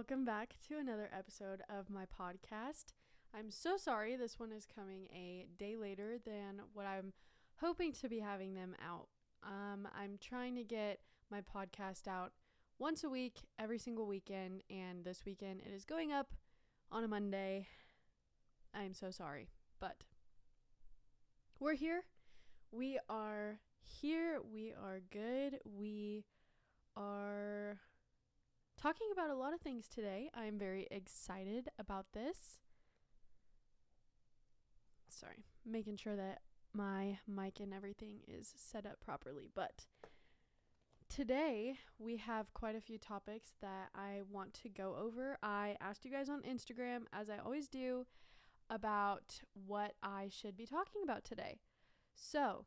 Welcome back to another episode of my podcast. I'm so sorry this one is coming a day later than what I'm hoping to be having them out. I'm trying to get my podcast out once a week, every single weekend, and this weekend it is going up on a Monday. I am so sorry, but we're here. We are here. We are good. We are talking about a lot of things today. I am very excited about this. Sorry, making sure that my mic and everything is set up properly. But today we have quite a few topics that I want to go over. I asked you guys on Instagram, as I always do, about what I should be talking about today. So,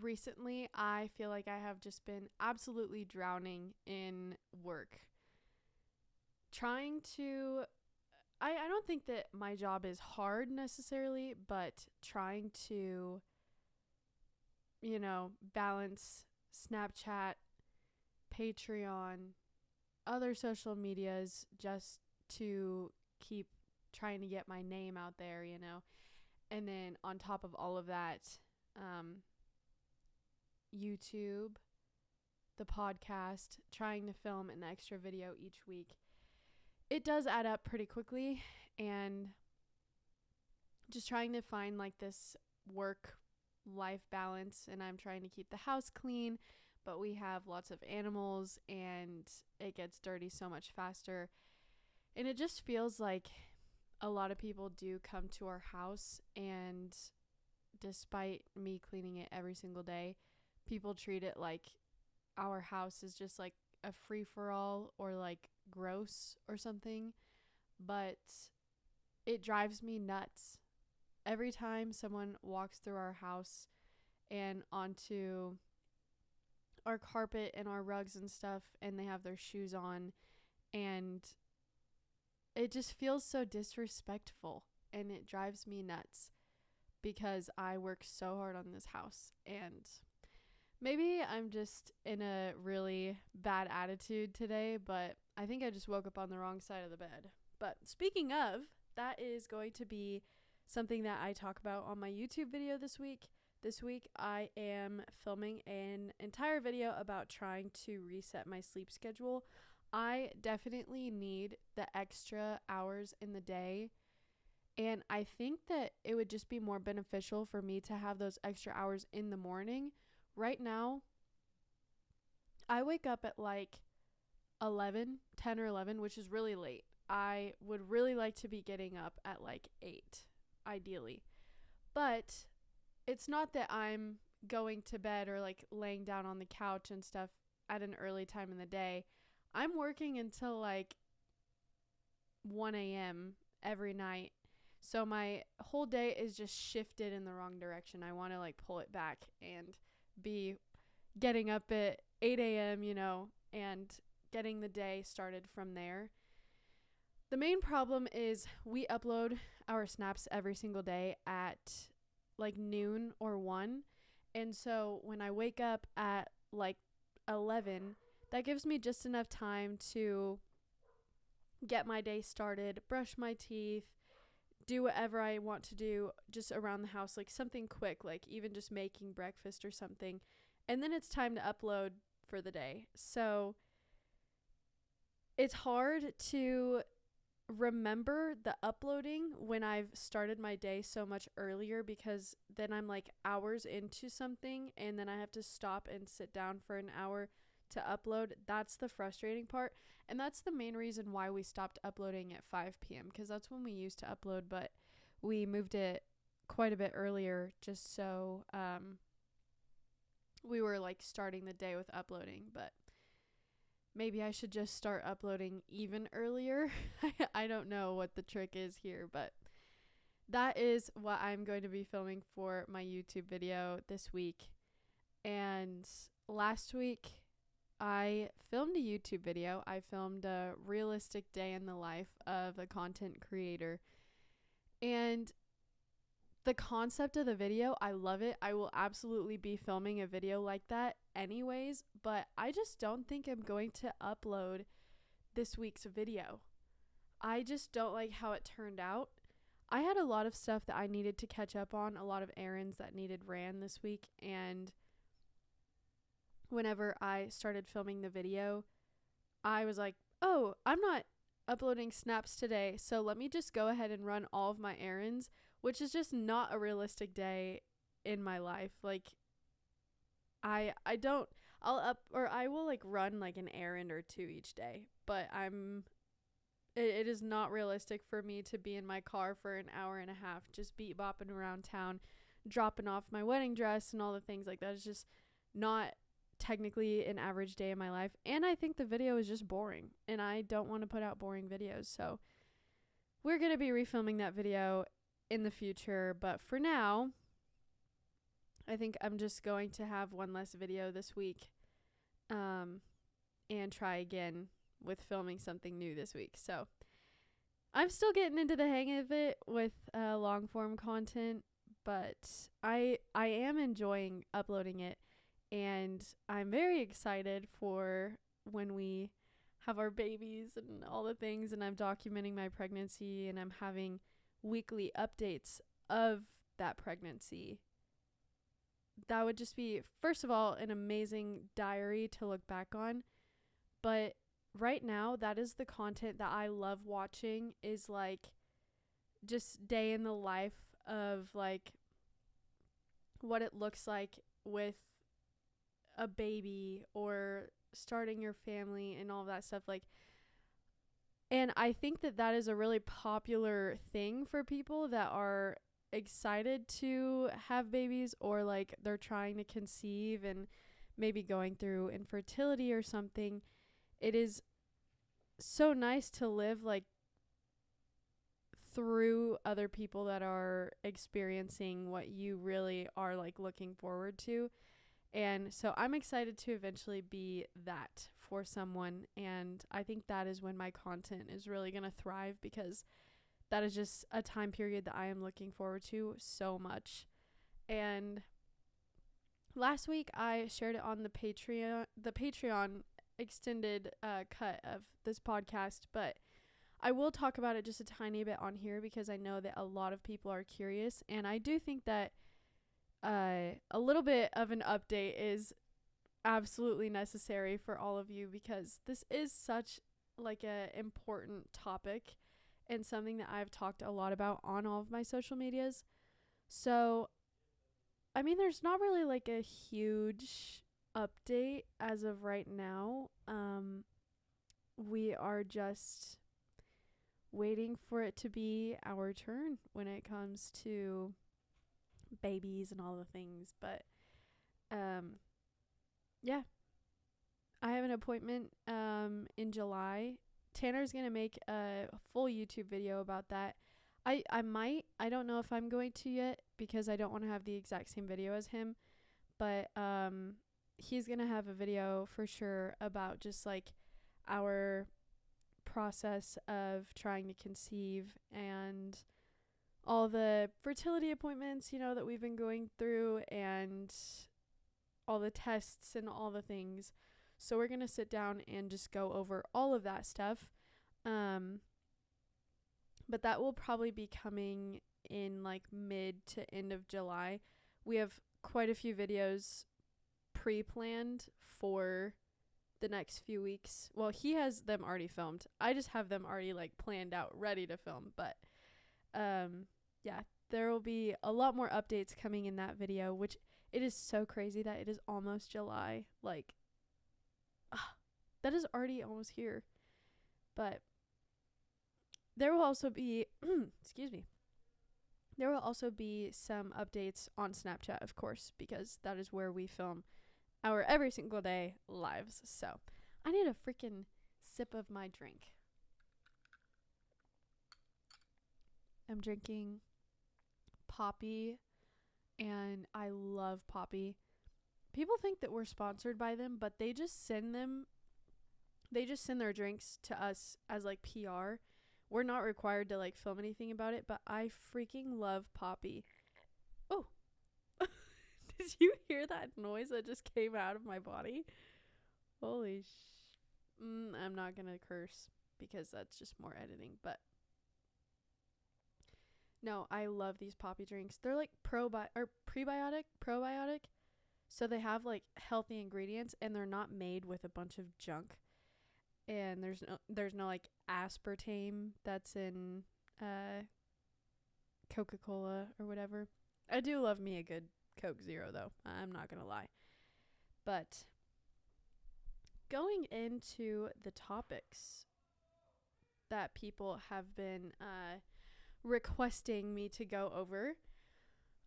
recently, I feel like I have just been absolutely drowning in work. I don't think that my job is hard necessarily, but trying to, balance Snapchat, Patreon, other social medias just to keep trying to get my name out there, And then on top of all of that, YouTube, the podcast, trying to film an extra video each week. It does add up pretty quickly, and just trying to find like this work-life balance, and I'm trying to keep the house clean, but we have lots of animals and it gets dirty so much faster. And it just feels like a lot of people do come to our house, and despite me cleaning it every single day, people treat it like our house is just like a free-for-all or like gross or something. But it drives me nuts every time someone walks through our house and onto our carpet and our rugs and stuff, and they have their shoes on, and it just feels so disrespectful, and it drives me nuts because I work so hard on this house. And maybe I'm just in a really bad attitude today, but I think I just woke up on the wrong side of the bed. But speaking of, that is going to be something that I talk about on my YouTube video this week. This week, I am filming an entire video about trying to reset my sleep schedule. I definitely need the extra hours in the day, and I think that it would just be more beneficial for me to have those extra hours in the morning. Right now, I wake up at like 10 or 11, which is really late. I would really like to be getting up at like 8, ideally. But it's not that I'm going to bed or like laying down on the couch and stuff at an early time in the day. I'm working until like 1 a.m. every night. So my whole day is just shifted in the wrong direction. I want to like pull it back and be getting up at 8 a.m., and getting the day started from there. The main problem is we upload our snaps every single day at like noon or 1. And so when I wake up at like 11, that gives me just enough time to get my day started, brush my teeth, do whatever I want to do just around the house, like something quick, like even just making breakfast or something. And then it's time to upload for the day. So it's hard to remember the uploading when I've started my day so much earlier, because then I'm like hours into something and then I have to stop and sit down for an hour to upload. That's the frustrating part, and that's the main reason why we stopped uploading at 5 p.m. because that's when we used to upload, but we moved it quite a bit earlier just so we were like starting the day with uploading. But maybe I should just start uploading even earlier. I don't know what the trick is here, but that is what I'm going to be filming for my YouTube video this week. And last week, I filmed a YouTube video. I filmed a realistic day in the life of a content creator. And the concept of the video, I love it. I will absolutely be filming a video like that anyways, but I just don't think I'm going to upload this week's video. I just don't like how it turned out. I had a lot of stuff that I needed to catch up on, a lot of errands that needed ran this week, and whenever I started filming the video, I was like, oh, I'm not uploading snaps today, so let me just go ahead and run all of my errands, which is just not a realistic day in my life. Like, I will like run like an errand or two each day, but it is not realistic for me to be in my car for an hour and a half just beat bopping around town, dropping off my wedding dress and all the things like that. Is just not technically an average day in my life, and I think the video is just boring, and I don't want to put out boring videos, so we're going to be refilming that video in the future. But for now, I think I'm just going to have one less video this week, and try again with filming something new this week. So I'm still getting into the hang of it with long form content, but I am enjoying uploading it, and I'm very excited for when we have our babies and all the things, and I'm documenting my pregnancy, and I'm having weekly updates of that pregnancy. That would just be, first of all, an amazing diary to look back on. But right now, that is the content that I love watching, is like just day in the life of like what it looks like with a baby or starting your family and all that stuff. Like, and I think that that is a really popular thing for people that are excited to have babies, or like they're trying to conceive and maybe going through infertility or something. It is so nice to live like through other people that are experiencing what you really are like looking forward to. And so I'm excited to eventually be that for someone, and I think that is when my content is really going to thrive, because that is just a time period that I am looking forward to so much. And last week I shared it on the Patreon extended cut of this podcast, but I will talk about it just a tiny bit on here because I know that a lot of people are curious, and I do think that a little bit of an update is absolutely necessary for all of you, because this is such like a important topic and something that I've talked a lot about on all of my social medias. So, I mean, there's not really like a huge update as of right now. We are just waiting for it to be our turn when it comes to babies and all the things. But yeah, I have an appointment in July. Tanner's gonna make a full YouTube video about that. I don't know if I'm going to yet, because I don't want to have the exact same video as him, but he's gonna have a video for sure about just like our process of trying to conceive and all the fertility appointments, you know, that we've been going through, and all the tests and all the things. So we're going to sit down and just go over all of that stuff. But that will probably be coming in like mid to end of July. We have quite a few videos pre-planned for the next few weeks. Well, he has them already filmed. I just have them already like planned out, ready to film. But yeah, there will be a lot more updates coming in that video, which it is so crazy that it is almost July. Like, that is already almost here. But there will also be, excuse me, there will also be some updates on Snapchat, of course, because that is where we film our every single day lives. So I need a freaking sip of my drink. I'm drinking Poppy, and I love Poppy. People think that we're sponsored by them, but they just send their drinks to us as like PR. We're not required to like film anything about it, but I freaking love Poppy. Did you hear that noise that just came out of my body? Holy I'm not going to curse because that's just more editing. But no, I love these poppy drinks. They're like probiotic. So they have like healthy ingredients and they're not made with a bunch of junk. And there's no like aspartame that's in Coca-Cola or whatever. I do love me a good Coke Zero though. I'm not going to lie. But going into the topics that people have been requesting me to go over.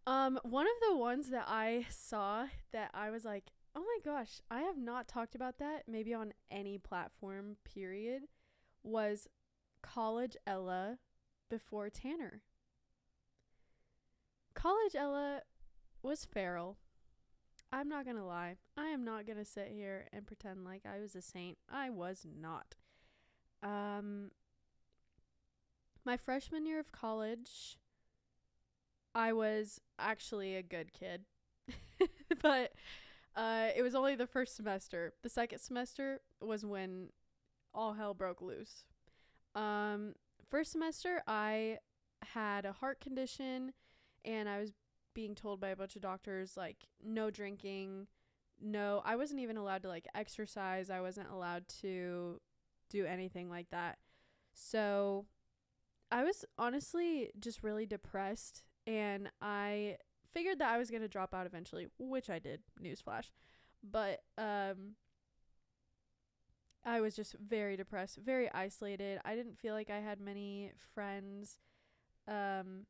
One of the ones that I saw that I was like, oh my gosh, I have not talked about that maybe on any platform, period, was College Ella before Tanner. College Ella was feral. I'm not going to lie. I am not going to sit here and pretend like I was a saint. I was not. My freshman year of college, I was actually a good kid. But it was only the first semester. The second semester was when all hell broke loose. First semester, I had a heart condition, and I was being told by a bunch of doctors, like, no drinking. No, I wasn't even allowed to, like, exercise. I wasn't allowed to do anything like that. So I was honestly just really depressed, and I figured that I was going to drop out eventually, which I did, newsflash. But I was just very depressed, very isolated. I didn't feel like I had many friends. And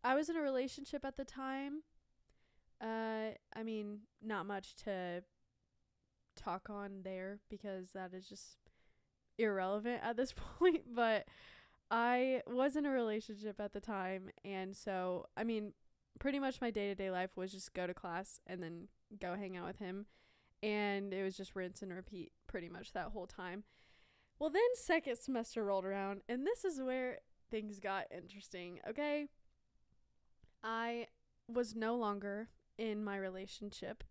I was in a relationship at the time. I mean, not much to talk on there because that is just irrelevant at this point, but I was in a relationship at the time, and so, I mean, pretty much my day-to-day life was just go to class and then go hang out with him, and it was just rinse and repeat pretty much that whole time. Well, then second semester rolled around, and this is where things got interesting, okay? I was no longer in my relationship.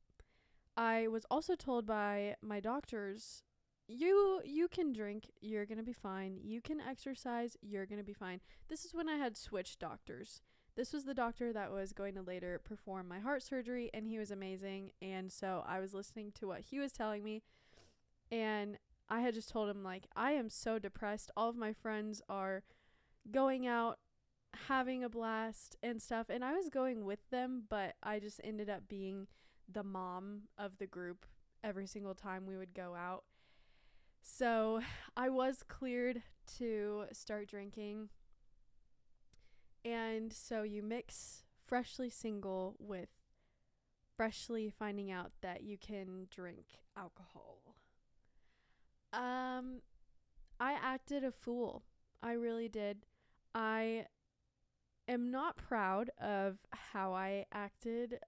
I was also told by my doctors, you can drink, you're going to be fine. You can exercise, you're going to be fine. This is when I had switched doctors. This was the doctor that was going to later perform my heart surgery, and he was amazing. And so I was listening to what he was telling me, and I had just told him, like, I am so depressed. All of my friends are going out, having a blast and stuff, and I was going with them, but I just ended up being the mom of the group every single time we would go out. So I was cleared to start drinking. And so you mix freshly single with freshly finding out that you can drink alcohol. I acted a fool. I really did. I am not proud of how I acted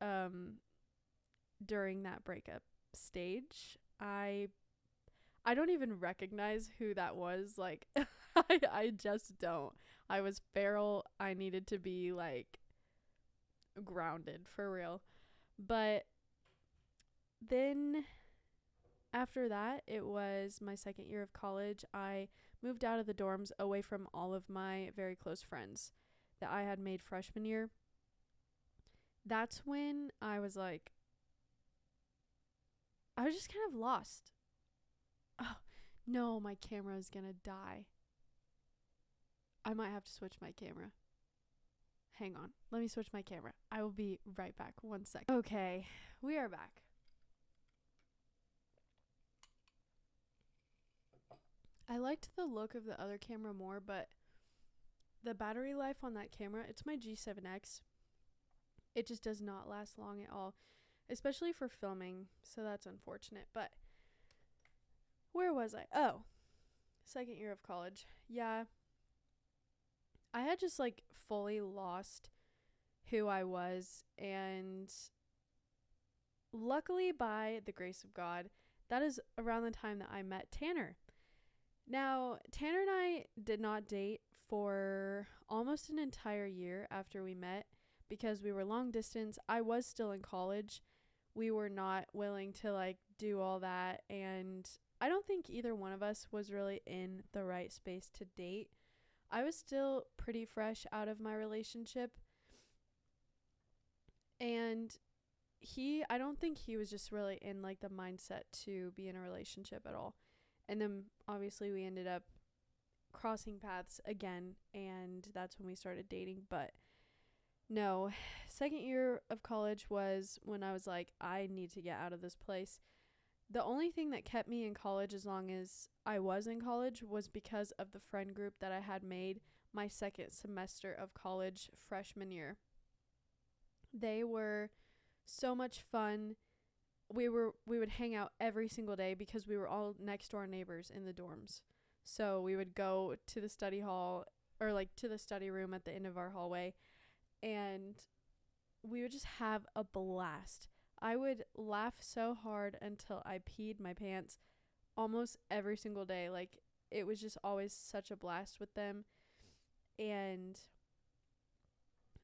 during that breakup stage. I don't even recognize who that was. Like, I just don't. I was feral. I needed to be, like, grounded for real. But then after that, it was my second year of college. I moved out of the dorms away from all of my very close friends that I had made freshman year. That's when I was like, I was just kind of lost. Oh, no, my camera is gonna die. I might have to switch my camera. Hang on. Let me switch my camera. I will be right back. 1 second. Okay, we are back. I liked the look of the other camera more, but the battery life on that camera, it's my G7X. It just does not last long at all, especially for filming, so that's unfortunate. But where was I? Oh, second year of college. Yeah. I had just, like, fully lost who I was, and luckily, by the grace of God, that is around the time that I met Tanner. Now, Tanner and I did not date for almost an entire year after we met, because we were long distance. I was still in college. We were not willing to like do all that, and I don't think either one of us was really in the right space to date. I was still pretty fresh out of my relationship, and I don't think he was just really in like the mindset to be in a relationship at all. And then obviously we ended up crossing paths again, and that's when we started dating. But no, second year of college was when I was like, I need to get out of this place. The only thing that kept me in college as long as I was in college was because of the friend group that I had made my second semester of college freshman year. They were so much fun. We would hang out every single day because we were all next door neighbors in the dorms. So we would go to the study hall, or like to the study room at the end of our hallway, and we would just have a blast. I would laugh so hard until I peed my pants almost every single day. Like, it was just always such a blast with them. And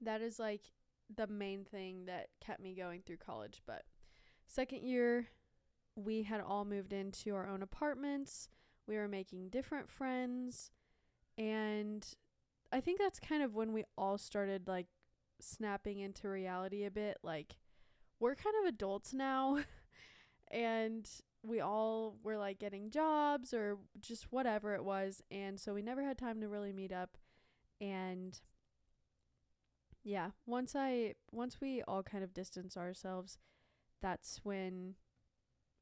that is like the main thing that kept me going through college. But second year, we had all moved into our own apartments. We were making different friends. And I think that's kind of when we all started like snapping into reality a bit. Like, we're kind of adults now and we all were like getting jobs or just whatever it was. And so we never had time to really meet up. And yeah, once we all kind of distanced ourselves, that's when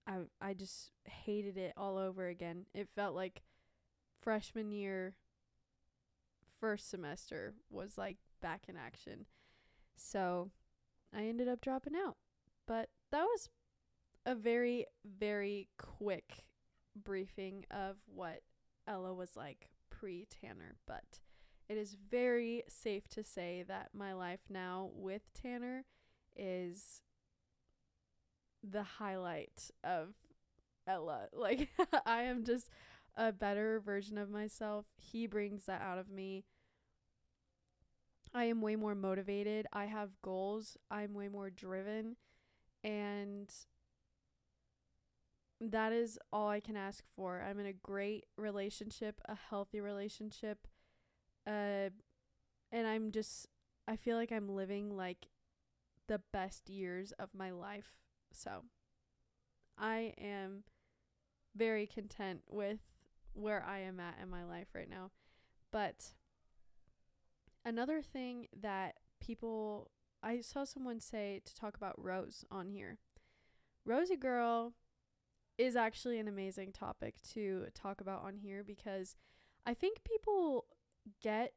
I just hated it all over again. It felt like freshman year, first semester was like back in action. So I ended up dropping out. But that was a very, very quick briefing of what Ella was like pre-Tanner. But it is very safe to say that my life now with Tanner is the highlight of Ella. Like, I am just a better version of myself. He brings that out of me. I am way more motivated. I have goals. I'm way more driven. And that is all I can ask for. I'm in a great relationship, a healthy relationship. And I feel like I'm living like the best years of my life. So I am very content with where I am at in my life right now. But another thing that I saw someone say to talk about Rose on here. Rosie Girl is actually an amazing topic to talk about on here because I think people get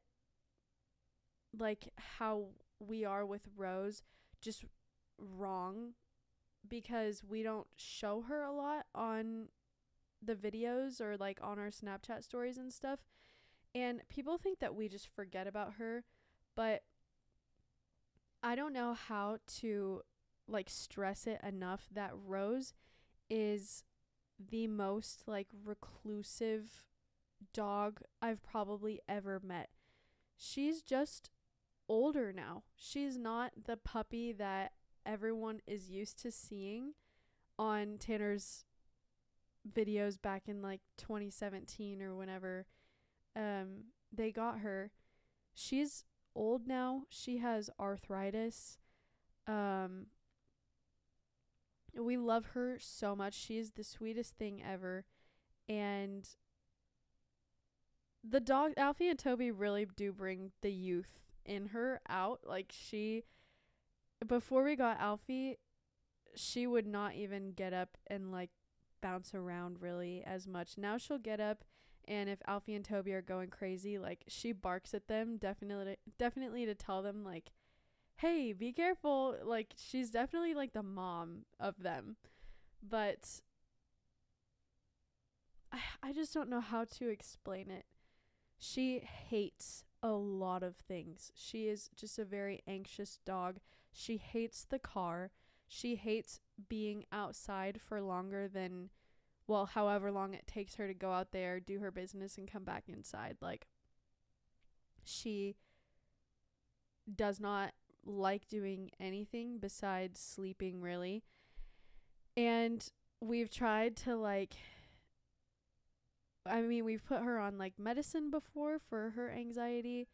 like how we are with Rose just wrong because we don't show her a lot on the videos or like on our Snapchat stories and stuff. And people think that we just forget about her, but I don't know how to like stress it enough that Rose is the most like reclusive dog I've probably ever met. She's just older now. She's not the puppy that everyone is used to seeing on Tanner's videos back in like 2017 or whenever they got her. She's old now. She has arthritis. We love her so much. She is the sweetest thing ever. And the dog, Alfie and Toby, really do bring the youth in her out. Like, before we got Alfie, she would not even get up and like bounce around really as much. Now she'll get up, and if Alfie and Toby are going crazy, like, she barks at them, definitely to tell them like, hey, be careful. Like, she's definitely like the mom of them. But I just don't know how to explain it. She hates a lot of things. She is just a very anxious dog. She hates the car. She hates being outside for longer than, well, however long it takes her to go out there, do her business, and come back inside. Like, she does not like doing anything besides sleeping, really. And we've tried to we've put her on medicine before for her anxiety,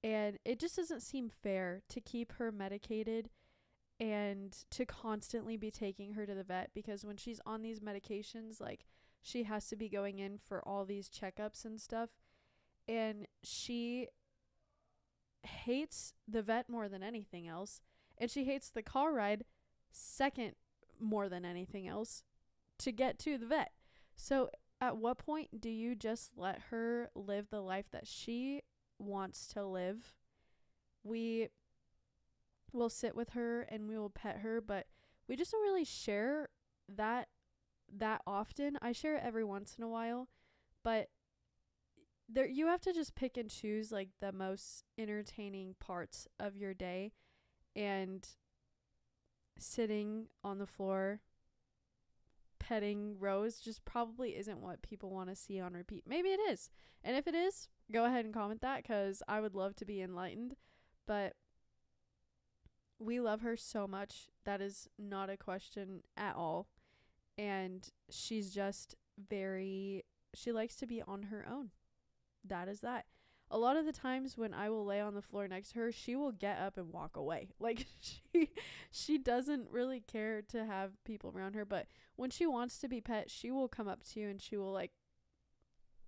and it just doesn't seem fair to keep her medicated and to constantly be taking her to the vet, because when she's on these medications, she has to be going in for all these checkups and stuff, and she hates the vet more than anything else, and she hates the car ride second more than anything else to get to the vet. So at what point do you just let her live the life that she wants to live? We will sit with her and we will pet her, but we just don't really share that often. I share it every once in a while, but there you have to just pick and choose the most entertaining parts of your day, and sitting on the floor petting Rose just probably isn't what people want to see on repeat. Maybe it is. And if it is, go ahead and comment that, because I would love to be enlightened. But we love her so much. That is not a question at all. And she's just she likes to be on her own. That is that. A lot of the times when I will lay on the floor next to her, she will get up and walk away. She doesn't really care to have people around her, but when she wants to be pet, she will come up to you and she will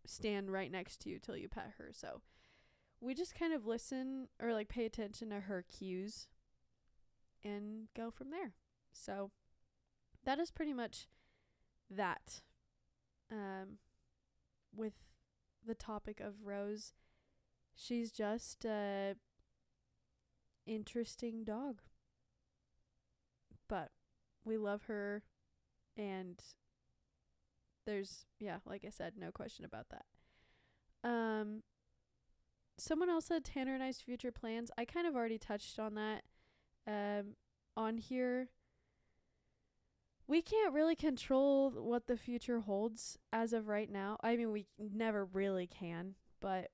stand right next to you till you pet her. So we just kind of listen or pay attention to her cues and go from there. So that is pretty much that. With the topic of Rose, she's just a interesting dog, but we love her, and there's like I said, no question about that. Someone else said Tanner and I's future plans. I kind of already touched on that on here. We can't really control what the future holds as of right now. I mean, we never really can, but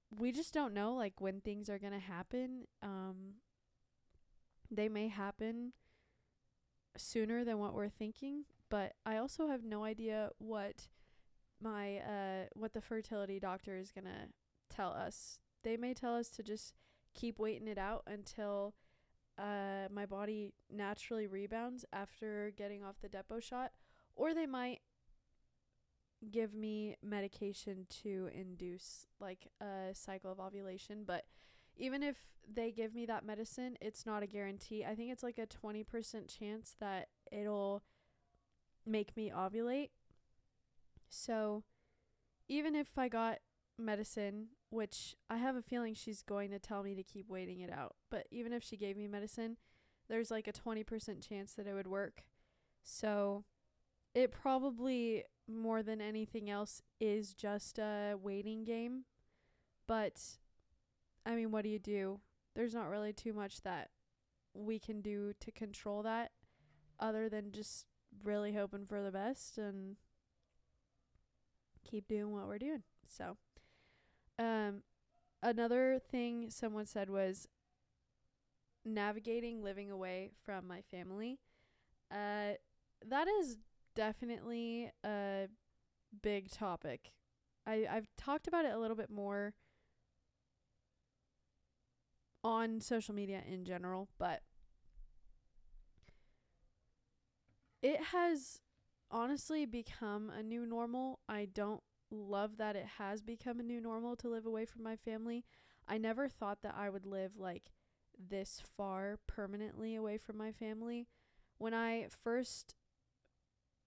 we just don't know when things are going to happen. They may happen sooner than what we're thinking, but I also have no idea what the fertility doctor is going to tell us. They may tell us to just keep waiting it out until my body naturally rebounds after getting off the depot shot, or they might give me medication to induce a cycle of ovulation. But even if they give me that medicine, it's not a guarantee. I think it's a 20% chance that it'll make me ovulate. So even if I got medicine, which I have a feeling she's going to tell me to keep waiting it out, but even if she gave me medicine, there's a 20% chance that it would work. So it probably, more than anything else, is just a waiting game. But I mean, what do? There's not really too much that we can do to control that, other than just really hoping for the best and keep doing what we're doing. So another thing someone said was navigating living away from my family. That is definitely a big topic. I've talked about it a little bit more on social media in general, but it has honestly become a new normal. I don't love that it has become a new normal to live away from my family. I never thought that I would live this far permanently away from my family. When I first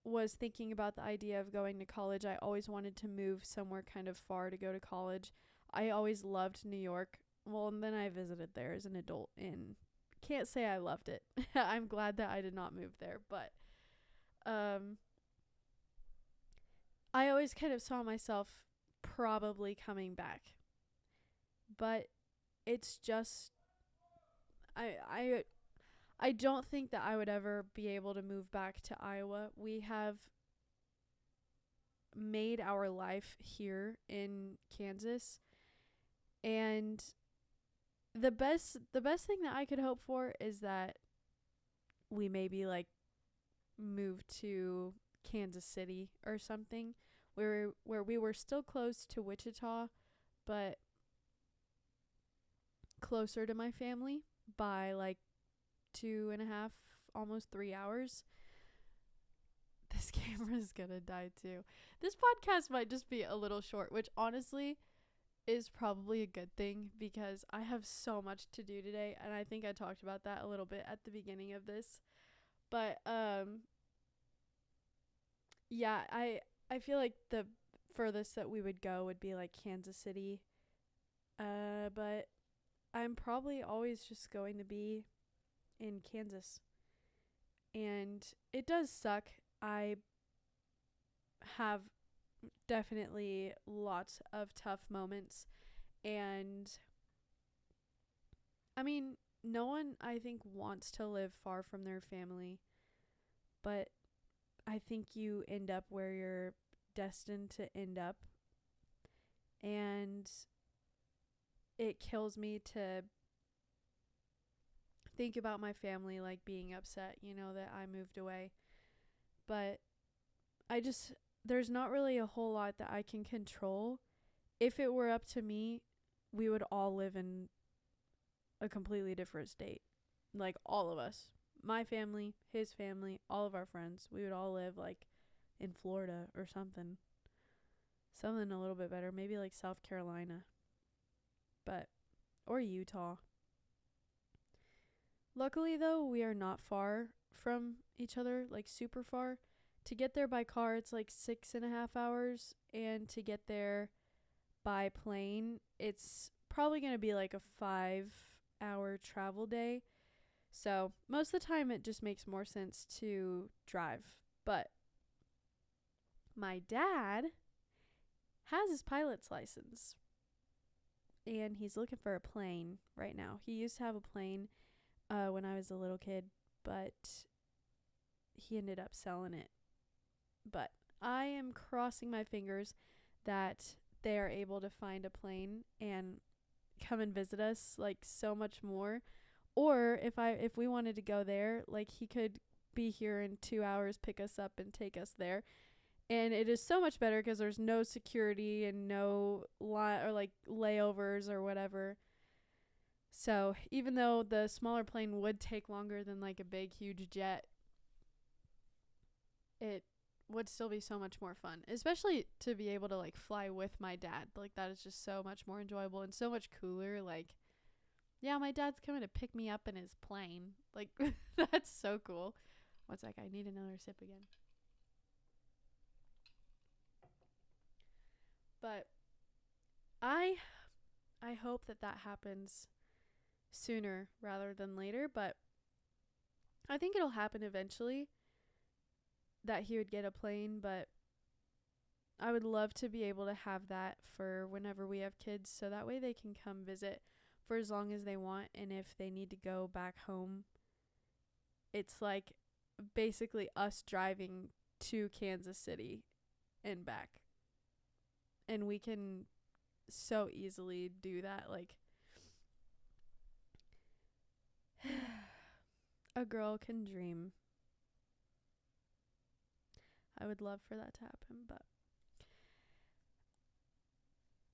was thinking about the idea of going to college, I always wanted to move somewhere kind of far to go to college. I always loved New York. Well, and then I visited there as an adult, and can't say I loved it. I'm glad that I did not move there, but I always kind of saw myself probably coming back. But it's just I don't think that I would ever be able to move back to Iowa. We have made our life here in Kansas, and the best thing that I could hope for is that we maybe like move to Kansas City or something where we were still close to Wichita but closer to my family by like 2.5, almost 3 hours. This camera's gonna die too. This podcast might just be a little short, which honestly is probably a good thing because I have so much to do today, and I think I talked about that a little bit at the beginning of this. But yeah, I feel like the furthest that we would go would be like Kansas City. But I'm probably always just going to be in Kansas. And it does suck. I have definitely lots of tough moments. And I mean, no one I think wants to live far from their family. But I think you end up where you're destined to end up. And it kills me to think about my family like being upset, that I moved away. But there's not really a whole lot that I can control. If it were up to me, we would all live in a completely different state. Like all of us. My family, his family, all of our friends. We would all live like in Florida or something. Something a little bit better. Maybe like South Carolina. Or Utah. Luckily though, we are not far from each other, like super far. To get there by car, it's like 6.5 hours. And to get there by plane, it's probably going to be like a 5-hour travel day. So most of the time it just makes more sense to drive. But my dad has his pilot's license. And he's looking for a plane right now. He used to have a plane when I was a little kid, but he ended up selling it. But I am crossing my fingers that they are able to find a plane and come and visit us like so much more. Or if we wanted to go there, like he could be here in 2 hours, pick us up and take us there. And it is so much better because there's no security and no layovers or whatever. So even though the smaller plane would take longer than like a big, huge jet, it would still be so much more fun. Especially to be able to like fly with my dad. Like that is just so much more enjoyable and so much cooler. Like, yeah, my dad's coming to pick me up in his plane. Like that's so cool. One sec, I need another sip again. But I hope that happens sooner rather than later, but I think it'll happen eventually that he would get a plane, but I would love to be able to have that for whenever we have kids so that way they can come visit for as long as they want, and if they need to go back home, it's like basically us driving to Kansas City and back. And we can so easily do that. Like, a girl can dream. I would love for that to happen. But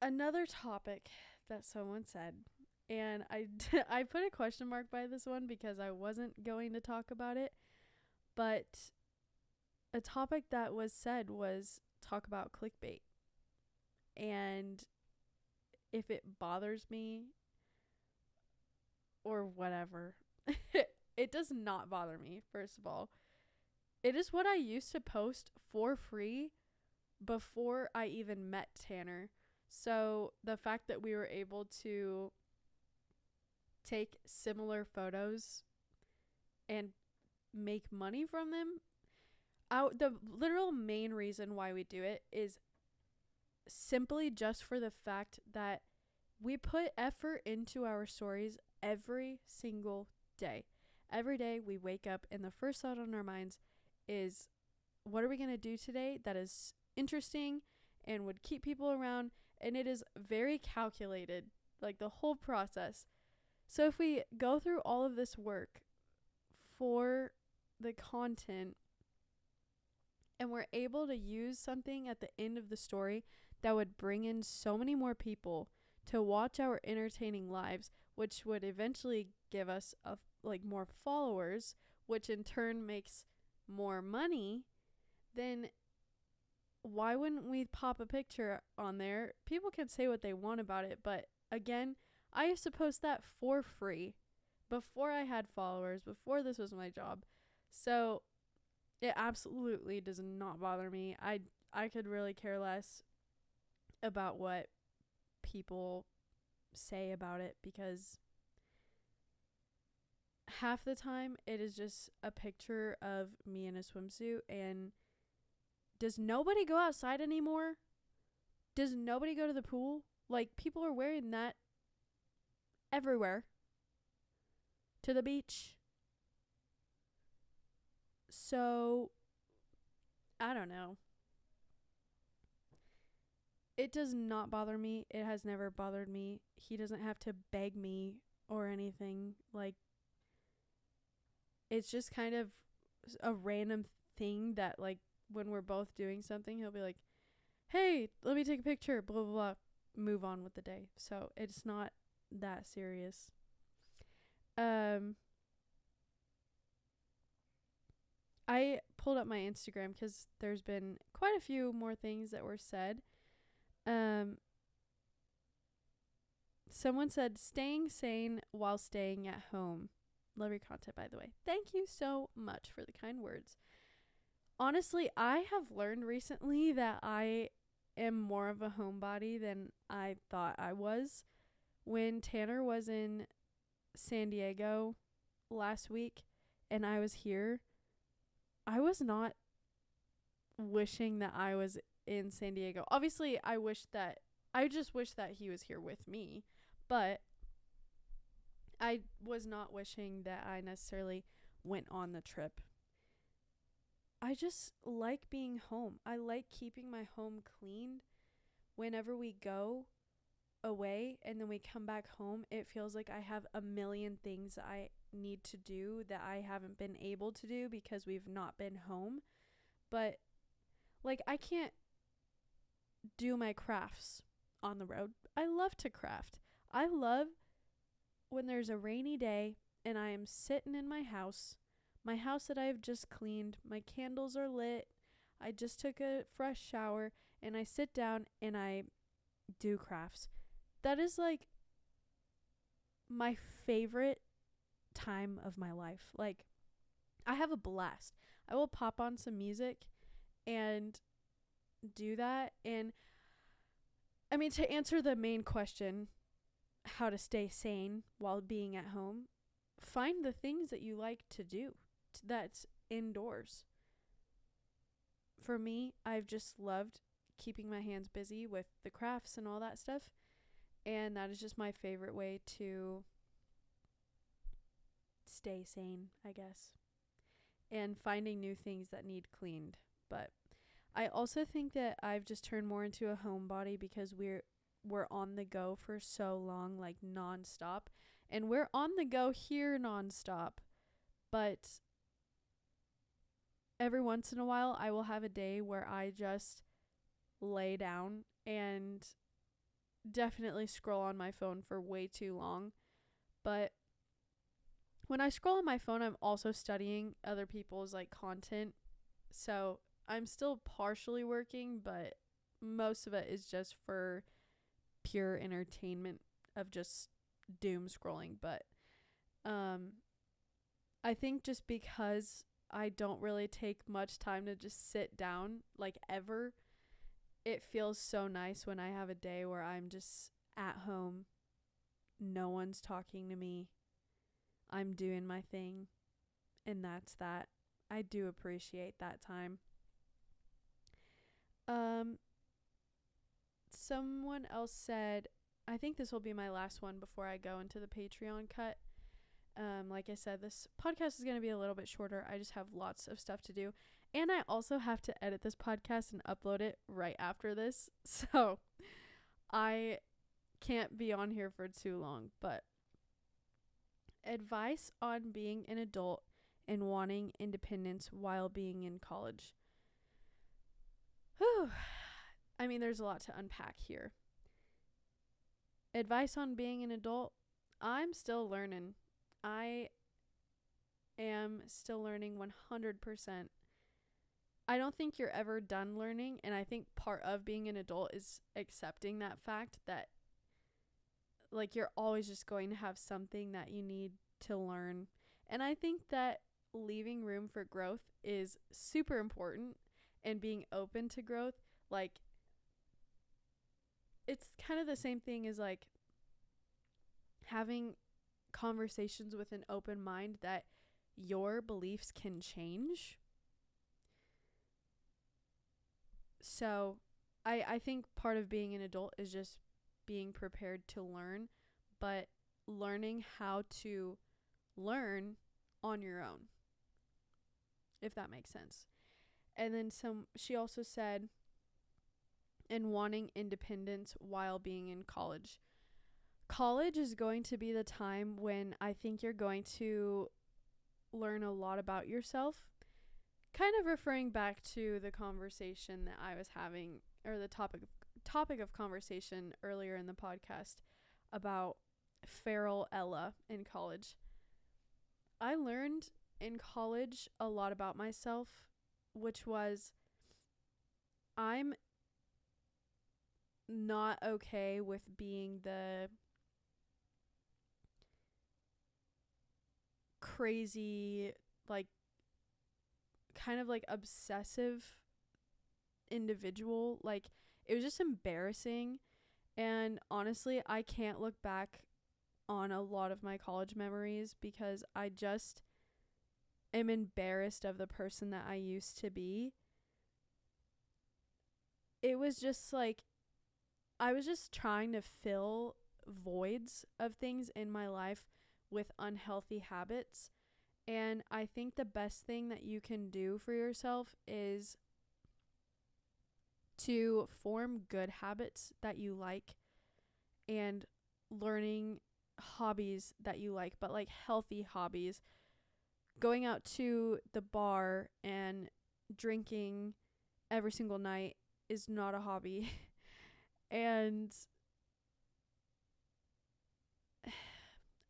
another topic that someone said, and I put a question mark by this one because I wasn't going to talk about it, but a topic that was said was talk about clickbait. And if it bothers me or whatever, it does not bother me, first of all. It is what I used to post for free before I even met Tanner. So the fact that we were able to take similar photos and make money from them, the literal main reason why we do it is simply just for the fact that we put effort into our stories every single day. Every day we wake up and the first thought on our minds is, what are we going to do today that is interesting and would keep people around? And it is very calculated, like the whole process. So if we go through all of this work for the content and we're able to use something at the end of the story that would bring in so many more people to watch our entertaining lives, which would eventually give us more followers, which in turn makes more money, then why wouldn't we pop a picture on there? People can say what they want about it, but again, I used to post that for free before I had followers, before this was my job. So it absolutely does not bother me. I could really care less about what people say about it, because half the time it is just a picture of me in a swimsuit. And does nobody go outside anymore? Does nobody go to the pool? Like, people are wearing that everywhere. To the beach. So, I don't know. It does not bother me. It has never bothered me. He doesn't have to beg me or anything. Like, it's just kind of a random thing that, like, when we're both doing something, he'll be like, hey, let me take a picture, blah, blah, blah. Move on with the day. So it's not that serious. I pulled up my Instagram because there's been quite a few more things that were said. Someone said, staying sane while staying at home. Love your content, by the way. Thank you so much for the kind words. Honestly, I have learned recently that I am more of a homebody than I thought I was. When Tanner was in San Diego last week and I was here, I was not wishing that I was in San Diego. Obviously, I just wish that he was here with me, but I was not wishing that I necessarily went on the trip. I just like being home. I like keeping my home cleaned. Whenever we go away and then we come back home, it feels like I have a million things I need to do that I haven't been able to do because we've not been home. But, like, I can't do my crafts on the road. I love to craft. I love when there's a rainy day and I am sitting in my house that I have just cleaned, my candles are lit, I just took a fresh shower, and I sit down and I do crafts. That is like my favorite time of my life. Like, I have a blast. I will pop on some music and do that. And I mean, to answer the main question, how to stay sane while being at home, find the things that you like to do that's indoors. For me, I've just loved keeping my hands busy with the crafts and all that stuff, and that is just my favorite way to stay sane, I guess, and finding new things that need cleaned. But I also think that I've just turned more into a homebody because we're on the go for so long, like nonstop, and we're on the go here nonstop. But every once in a while, I will have a day where I just lay down and definitely scroll on my phone for way too long. But when I scroll on my phone, I'm also studying other people's like content. So I'm still partially working, but most of it is just for pure entertainment of just doom scrolling. But I think just because I don't really take much time to just sit down, like, ever, it feels so nice when I have a day where I'm just at home, no one's talking to me, I'm doing my thing, and that's that. I do appreciate that time. Someone else said, I think this will be my last one before I go into the Patreon cut. Like I said, this podcast is going to be a little bit shorter. I just have lots of stuff to do. And I also have to edit this podcast and upload it right after this. So I can't be on here for too long. But Advice on being an adult and wanting independence while being in college. Whew. I mean, there's a lot to unpack here. Advice on being an adult. I'm still learning. I am still learning 100%. I don't think you're ever done learning, and I think part of being an adult is accepting that fact that like you're always just going to have something that you need to learn. And I think that leaving room for growth is super important, and being open to growth, like it's kind of the same thing as like having conversations with an open mind that your beliefs can change. So I think part of being an adult is just being prepared to learn, but learning how to learn on your own, if that makes sense. And then she also said, and wanting independence while being in college. College is going to be the time when I think you're going to learn a lot about yourself. Kind of referring back to the conversation that I was having, or the topic of conversation earlier in the podcast about feral Ella in college. I learned in college a lot about myself, which was I'm not okay with being the crazy, like kind of like obsessive individual. Like it was just embarrassing, and honestly I can't look back on a lot of my college memories because I just am embarrassed of the person that I used to be. It was just like I was just trying to fill voids of things in my life with unhealthy habits. And I think the best thing that you can do for yourself is to form good habits that you like and learning hobbies that you like, but like healthy hobbies. Going out to the bar and drinking every single night is not a hobby. And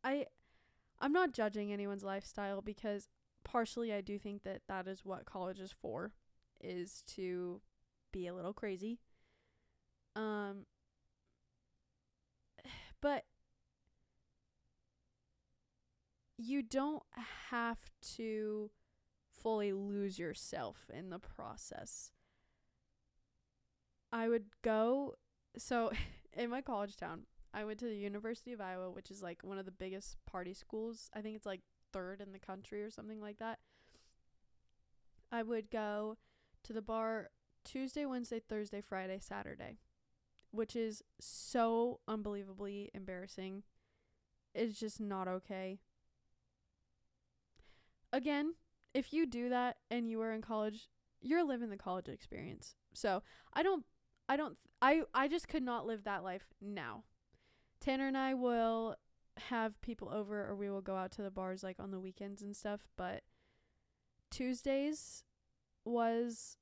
I'm not judging anyone's lifestyle, because partially I do think that that is what college is for, is to be a little crazy. But you don't have to fully lose yourself in the process. I would go, so in my college town, I went to the University of Iowa, which is like one of the biggest party schools. I think it's like third in the country or something like that. I would go to the bar Tuesday, Wednesday, Thursday, Friday, Saturday, which is so unbelievably embarrassing. It's just not okay. Again, if you do that and you are in college, you're living the college experience. So I just could not live that life now. Tanner and I will have people over, or we will go out to the bars like on the weekends and stuff, but Tuesdays was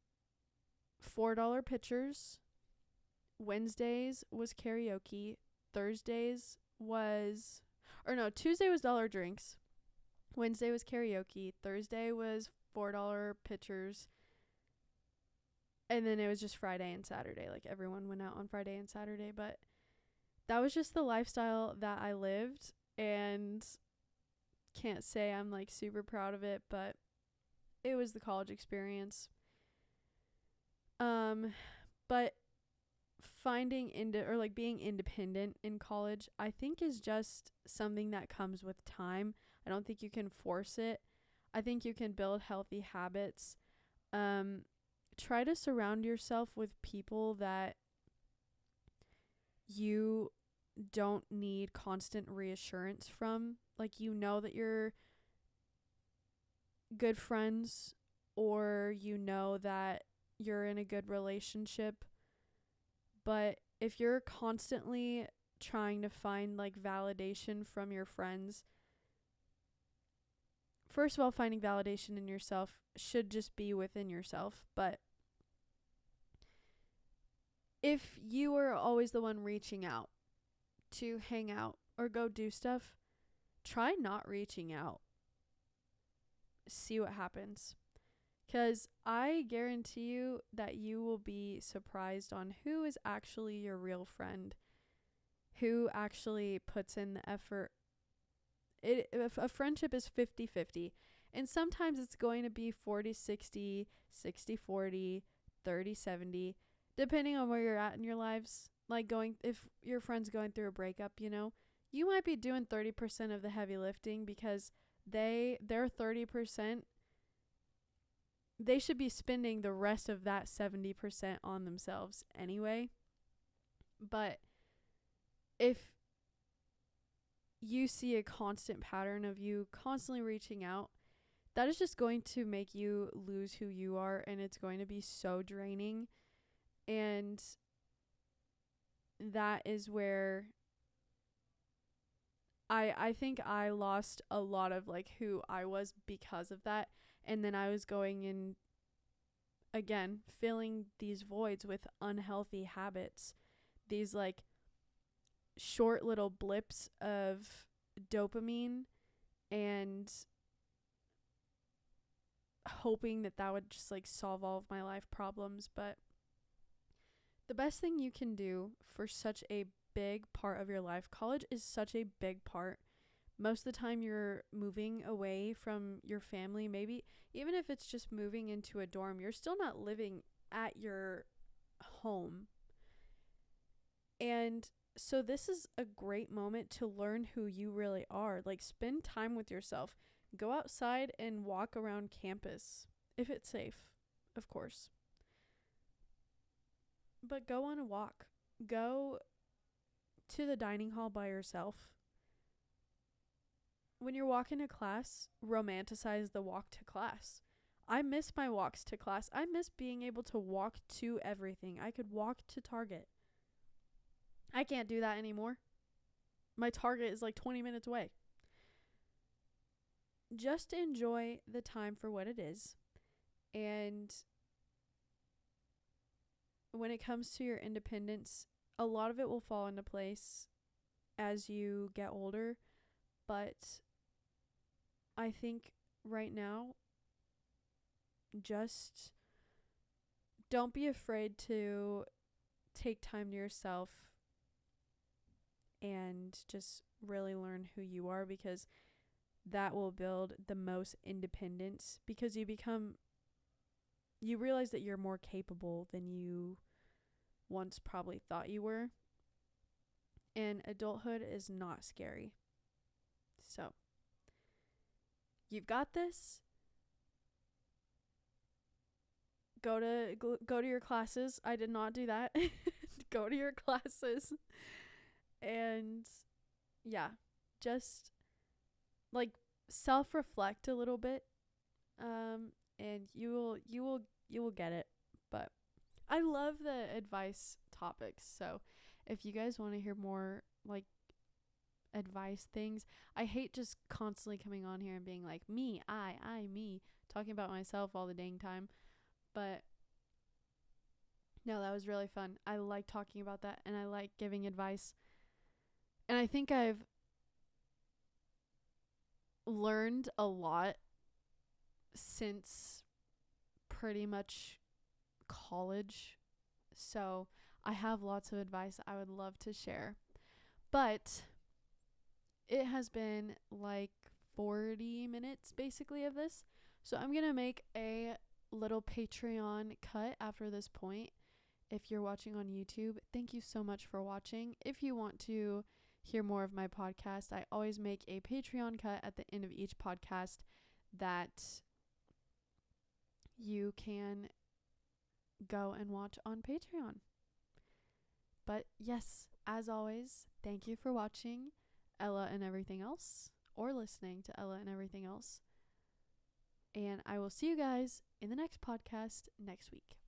$4 pitchers. Wednesdays was karaoke. Tuesday was dollar drinks. Wednesday was karaoke. Thursday was $4 pitchers. And then it was just Friday and Saturday. Like everyone went out on Friday and Saturday, but that was just the lifestyle that I lived, and can't say I'm like super proud of it, but it was the college experience. But being independent in college, I think is just something that comes with time. I don't think you can force it. I think you can build healthy habits. Try to surround yourself with people that you don't need constant reassurance from. Like, you know that you're good friends, or you know that you're in a good relationship. But if you're constantly trying to find like validation from your friends, first of all, finding validation in yourself should just be within yourself. But if you are always the one reaching out to hang out or go do stuff, try not reaching out. See what happens. 'Cause I guarantee you that you will be surprised on who is actually your real friend, who actually puts in the effort. If a friendship is 50-50, and sometimes it's going to be 40-60, 60-40, 30-70, depending on where you're at in your lives. Like if your friend's going through a breakup, you might be doing 30% of the heavy lifting because their 30%, they should be spending the rest of that 70% on themselves anyway. But if you see a constant pattern of you constantly reaching out, that is just going to make you lose who you are, and it's going to be so draining. And that is where I think I lost a lot of like who I was because of that. And then I was going in again, filling these voids with unhealthy habits, these like short little blips of dopamine, and hoping that would just like solve all of my life problems. But the best thing you can do for such a big part of your life, college is such a big part. Most of the time you're moving away from your family, maybe even if it's just moving into a dorm, you're still not living at your home. And so this is a great moment to learn who you really are. Like, spend time with yourself. Go outside and walk around campus, if it's safe, of course. But go on a walk. Go to the dining hall by yourself. When you're walking to class, romanticize the walk to class. I miss my walks to class. I miss being able to walk to everything. I could walk to Target. I can't do that anymore. My Target is like 20 minutes away. Just enjoy the time for what it is. And when it comes to your independence, a lot of it will fall into place as you get older. But I think right now, just don't be afraid to take time to yourself and just really learn who you are, because that will build the most independence, because you realize that you're more capable than you once probably thought you were. And adulthood is not scary. So, you've got this. Go to your classes. I did not do that. Go to your classes. And yeah, just like self-reflect a little bit. And you will get it. But I love the advice topics. So, if you guys want to hear more like advice things, I hate just constantly coming on here and being like me, me, talking about myself all the dang time. But no, that was really fun. I like talking about that, and I like giving advice. And I think I've learned a lot since pretty much college. So I have lots of advice I would love to share. But it has been like 40 minutes basically of this. So I'm going to make a little Patreon cut after this point. If you're watching on YouTube, thank you so much for watching. If you want to hear more of my podcast, I always make a Patreon cut at the end of each podcast that you can go and watch on Patreon. But yes, as always, thank you for watching Ella and Everything Else, or listening to Ella and Everything Else. And I will see you guys in the next podcast next week.